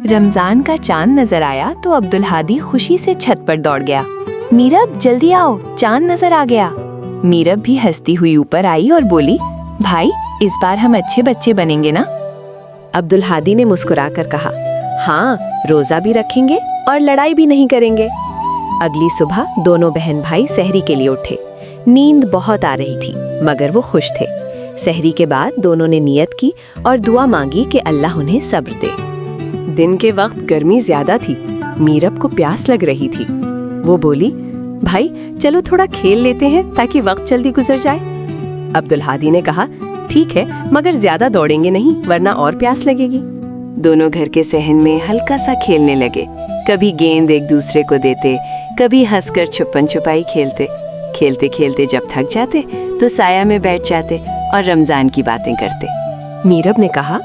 रमजान का चांद नजर आया तो अब्दुल हादी खुशी से छत पर दौड़ गया। मीरब जल्दी आओ, चांद नजर आ गया। मीरब भी हंसती हुई ऊपर आई और बोली, भाई इस बार हम अच्छे बच्चे बनेंगे ना? अब्दुल हादी ने मुस्कुराकर कहा, हाँ, रोजा भी रखेंगे और लड़ाई भी नहीं करेंगे। अगली सुबह दोनों बहन भाई सहरी के लिए उठे। नींद बहुत आ रही थी मगर वो खुश थे। सहरी के बाद दोनों ने नियत की और दुआ मांगी कि अल्लाह उन्हें सब्र दे। दिन के वक्त गर्मी ज्यादा थी, मीरब को प्यास लग रही थी। वो बोली, भाई चलो थोड़ा खेल लेते हैं ताकि वक्त जल्दी गुजर जाए। अब्दुल हादी ने कहा, ठीक है, मगर ज्यादा दौड़ेंगे नहीं वरना और प्यास लगेगी। दोनों घर के सहन में हल्का सा खेलने लगे। कभी गेंद एक दूसरे को देते, कभी हंसकर छुपन छुपाई खेलते। खेलते खेलते जब थक जाते तो साया में बैठ जाते और रमजान की बातें करते। मीरब ने कहा,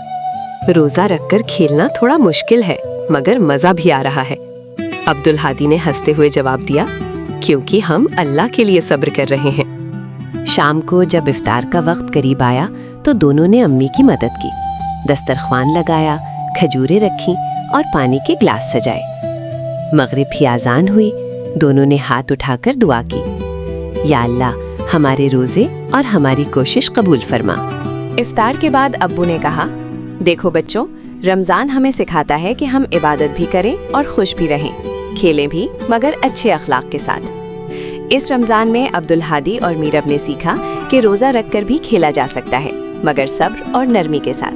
रोजा रखकर खेलना थोड़ा मुश्किल है मगर मजा भी आ रहा है। अब्दुल हादी ने हंसते हुए जवाब दिया, क्योंकि हम अल्लाह के लिए सब्र कर रहे हैं। शाम को जब इफ्तार का वक्त करीब आया तो दोनों ने अम्मी की मदद की। दस्तरख्वान लगाया, खजूरें रखी और पानी के ग्लास सजाए। मगरिब की आजान हुई। दोनों ने हाथ उठाकर दुआ की, या अल्लाह हमारे रोजे और हमारी कोशिश कबूल फरमा। इफ्तार के बाद अब्बू ने कहा, देखो बच्चों, रमजान हमें सिखाता है कि हम इबादत भी करें और खुश भी रहें, खेलें भी मगर अच्छे अखलाक के साथ। इस रमजान में अब्दुल हादी और मीरब ने सीखा कि रोजा रखकर भी खेला जा सकता है मगर सब्र और नरमी के साथ।